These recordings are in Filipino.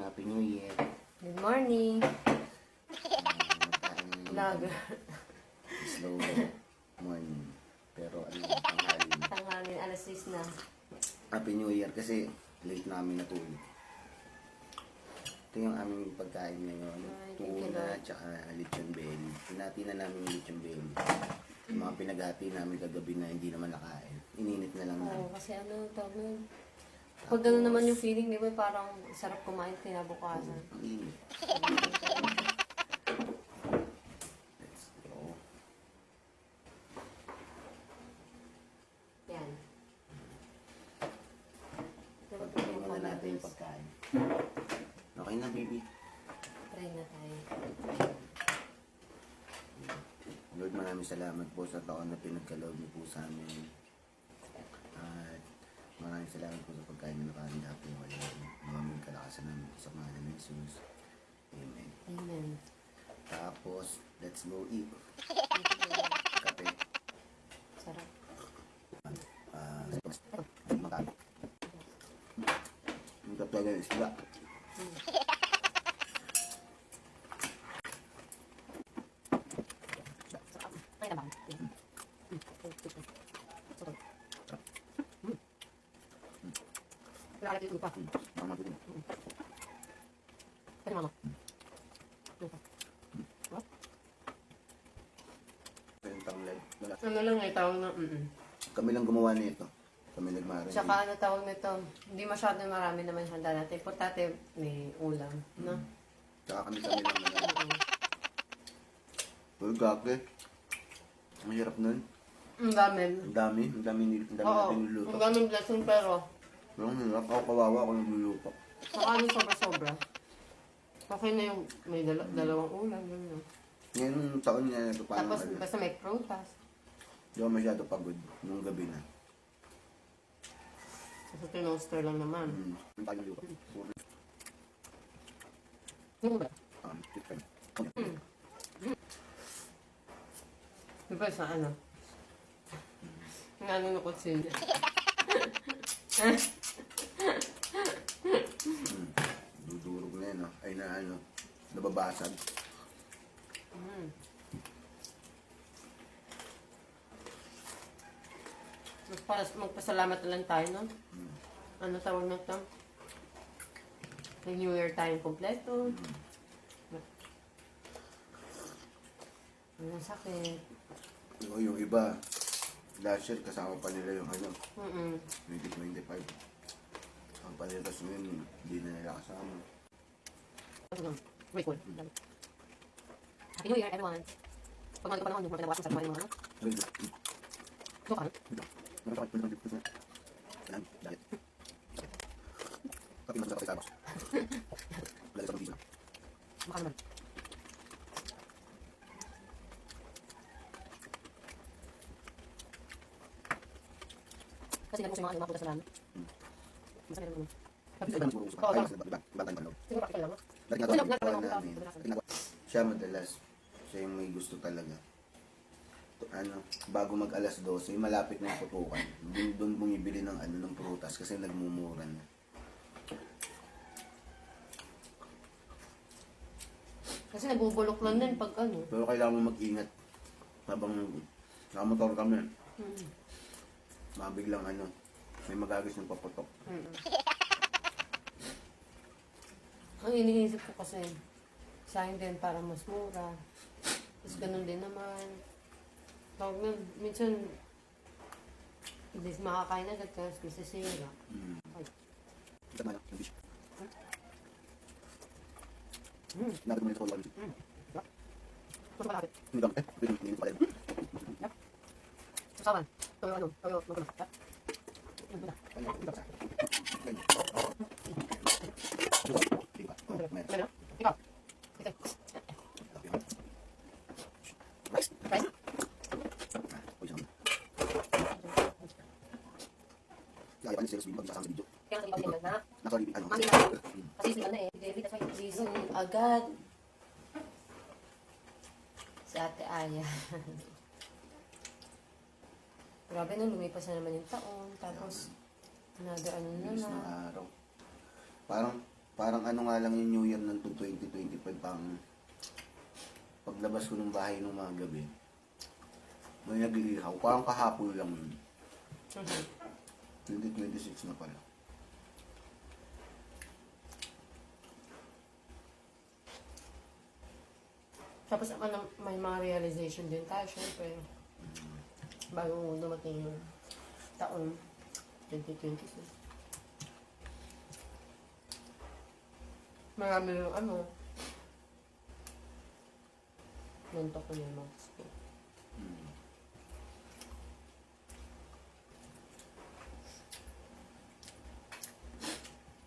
Happy New Year. Good morning. Vlogger. Slow morning. Pero tanghali. Tanghali, alas 6 na. Happy New Year kasi late namin natulog. Ito yung aming pagkain ngayon. Ay, Tuna, tsaka lechon belly. Pinati na namin yung lechon belly. Yung mga pinaghati namin kagabi na hindi naman nakain. Ininit na lang Oo, namin. kasi tawag nun. Pag gano'n naman yung feeling, di ba parang sarap kumain kinabukasan. Ang init. Let's go. Yan. Pagkain muna natin yung pagkain. Okay na, baby. Try na tayo. Lord, maraming salamat po sa taon na pinagkaloob niyo po sa amin. At maraming salamat po sa pagkain na nakahanda po ngayon. Maraming kalakasan namin sa mga ng Jesus. Amen. Amen. Tapos, let's go eat. Kape. Sarap. Magkano. Yung kape ng isla. Ay, naman. Wala ka lupa. Mama ko din. Pero mama. Lupa. Yung tanglad. Wala. Ano lang ay tawag na, Kami lang gumawa nito. Kami nagmarin. Tsaka ano tawag nito, hindi masyado marami naman yung handa natin. Importante may ulam, no? Tsaka kami lang naman. Uy, kake. Ang hirap nun. Ang dami. Ang dami Oo, natin niluto. ang daming blessing pero Pero ang hirap. Ako kawawa ako nagluluto. saka ano sobra-sobra. Okay na yung may dalawang ulam, gano'n. Ngayon taon niya na ito parang Tapos basta may prutas. Hindi ako masyado pagod nung gabi na. Kasi tinoster lang naman. Ang tayo luto. Ano ba? Chicken. Di ba sa ano? Ang ano na kutsilyo. Dudurog na yun, no? Ay na ano, nababasag. Magpasalamat na lang tayo, no? Ano tawag na ito? May New Year tayong kompleto. Ang sakit. Yung iba, last year kasama pa nila yung ano, 2025. Ang panilas ngayon, hindi na nila kasama. Grateful. Happy New Year, everyone. Pag mga panahon, yung mga pinawasan sa mga ano? So, ano? Tapi masuk ke Starbucks. Dari sana bisa. Makan naman. Kasi nagpo sa mga prutas na lang. Mas meron naman. Siguro pakita lang. Siya madalas, siya yung may gusto talaga. Ano, bago mag alas 12, malapit na yung putukan. Doon bumibili ng ano ng prutas kasi nagmumura na. Kasi nabubulok lang din pag ano. Pero kailangan mo mag-ingat habang nakamotor kami. Mabiglang ano, may magagis ng paputok. Ang iniisip ko kasi, sa akin din para mas mura. Tapos ganun din naman. Tawag na, minsan, hindi makakain agad kasi masisira. Ay. Ito na lang, yung fish. Nakit mo rin sa kulwa. Ito malapit. Hindi ba? Hindi pa rin. Sasawan. Toyo ano, toyo magulo. Ano ba? Ano? Ikaw. Ito. Rice? Kaya pa ni Sales Bill magsasama sa video. Kaya nga ikaw din na. Nakasali ano? Mami na. Kasi sila na eh. David, that's why reason agad. Si Ate Aya. Grabe no, lumipas na naman yung taon. Tapos, another ano na Bilis na. ng araw. Parang Parang ano nga lang yung New Year ng 2025 pang paglabas ko ng bahay ng mga gabi. May nag-iihaw. Parang kahapon lang yun. 2026 na pala. Tapos ano, may mga realization din tayo, syempre. Bago dumating yung taon 2026. Marami yung ano, nantok ko yung mga school.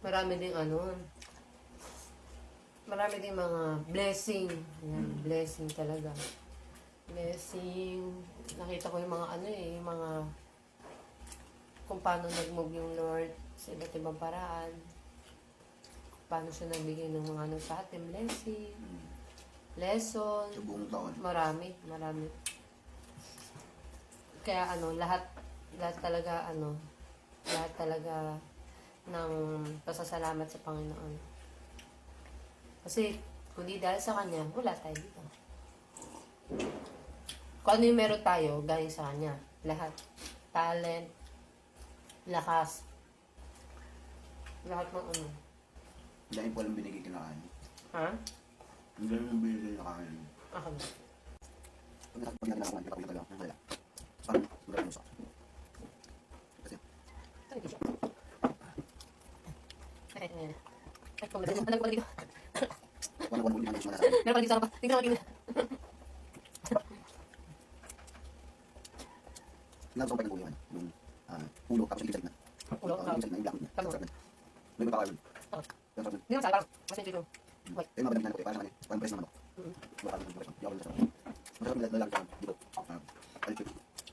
Marami ding ano, marami ding mga blessing. Yan, blessing talaga. Blessing. Nakita ko yung mga ano eh, yung mga kung paano nag-move yung Lord sa iba't ibang paraan. Paano siya nagbigay ng mga ano sa atin, blessing, lesson. Sa buong taon. Marami. Kaya ano, lahat talaga ng pasasalamat sa Panginoon. Kasi, kundi dahil sa Kanya, wala tayo dito. Kung ano yung meron tayo, galing sa Kanya. Lahat. Talent, lakas, lahat ng ano. Dahil po lang binigay kinakain. Ha? Hindi lang yung binigay kinakain. Ako na. Pag nagkakain ako, hindi ko wala. Parang maraming sa akin. Kasi, Ay, di siya. Ay, kung meron ko dito. wala ulit namin sa akin. Meron pa dito sa pa. Tingnan natin. Nagsaw pa ng ulo yan. Yung ulo, tapos yung na. Ulo? Yung na, yung black na. Tama. May magkakaroon. Okay. Yung sarap na. Hindi naman sa parang mas medyo wait. Eh, magandang ko eh. Parang ano eh. Parang press ng manok. Baka ng press. Di ako nasa sarap. Masarap nila lang sa dito. Alit.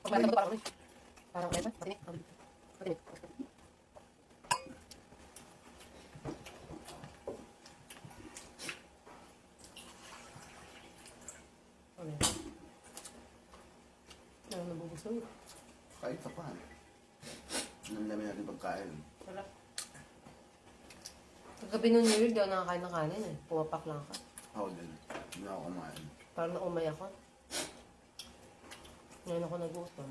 Pag meron ko parang ano eh. Parang meron ba? Patinik. Patinik. Okay. Ano nabubusog? Kahit sa pan. Anong namin natin pagkain. Wala. Paggabi nung New Year, di ako nakakain ng kanin eh. Pumapak lang ako. Ako din. Hindi ako kumain. Parang naumay ako. Ngayon ako nagutom.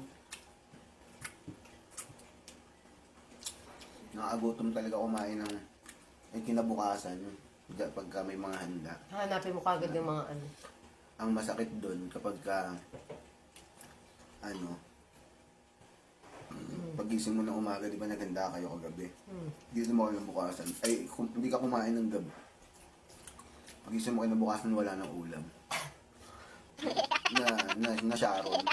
Nakakagutom talaga kumain ng kinabukasan. Pagka may mga handa. Hanapin mo kagad yung mga ano. Ang masakit doon kapag ka pagising mo ng umaga, di ba naganda kayo kagabi? Gising mo kayo ng bukasan. Ay, hindi ka kumain ng gabi. Pagising mo kayo ng bukasan, wala ng ulam. Na Sharon.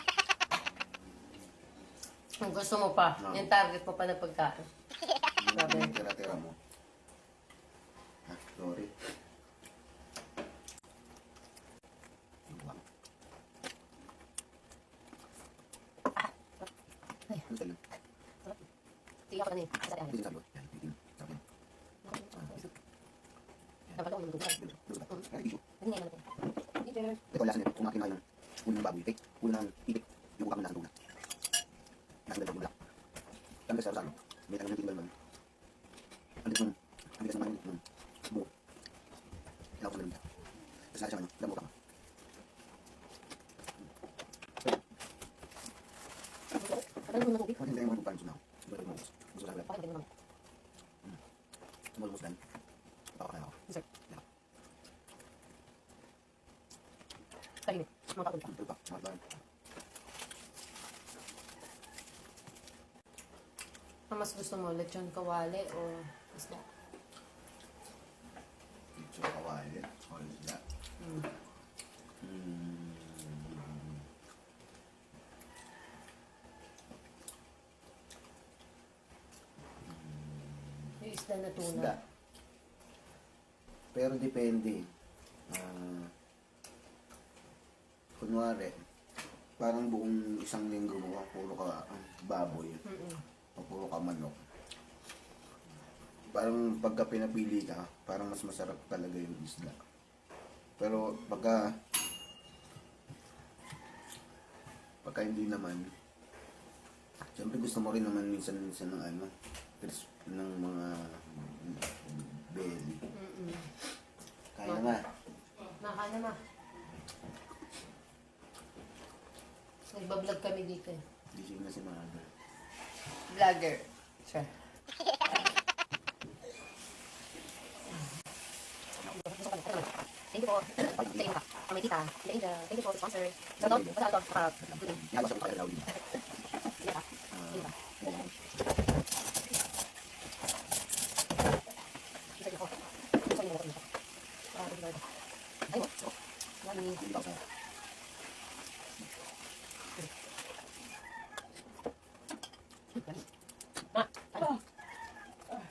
Kung gusto mo pa, No. yung target mo pa na pagkain. Grabe. Yung tira-tira mo. Ha, sorry. Ano sa'yo? Tiyak ka na eh. Sa Hindi sa loob. Yan, titin. Sa akin. Dapat ako niluluto. Ay, tissue. Hindi nga natin. Hindi nga. Ito ang lasa nito. Kung makinain ng ulo ng baboy, ulo ng itik, yung ukap ng lasang dugna. Lasang dalawang bulak. Kami sa Rosario, may tanong ng timbal man. Andit ng manit ng buo. Ilaw sa malamita. Tapos lasa siya ano, damo ka. Patay mo na tubig. Hindi tayo mga bukan sunaw. Iba mo ubos. Gusto sa wala. Patay mo naman. Tumulong dan. Pakakain ako. Sir. Tahimik. Mga kaulpa. Ito pa, mga tayo. Ang mas gusto mo, lechon kawali o isda? Ito kawali. All is that. Yung isda na tuna. Isda. Pero depende. Kunwari, parang buong isang linggo mo, puro ka baboy, o puro ka manok. Parang pagka pinapili ka, parang mas masarap talaga yung isda. Pero pagka hindi naman, siyempre gusto mo rin naman minsan ng ano, ng mga belly. Mm-mm. Kaya na ba? Nakain na ma. Nagbablog kami dito eh. Gising na si Mother. Vlogger. Sure. Thank you po. Thank you ka. May tita. The Angel. Thank you po. Sponsor. Shout out. Basta ito. Yan, basta ko tayo daw din. Ay, mo. Hindi ako sa...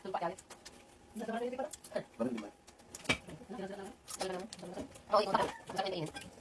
Tumpak yalit. Parang di ba? Oo, ikaw na. Masakit na inin.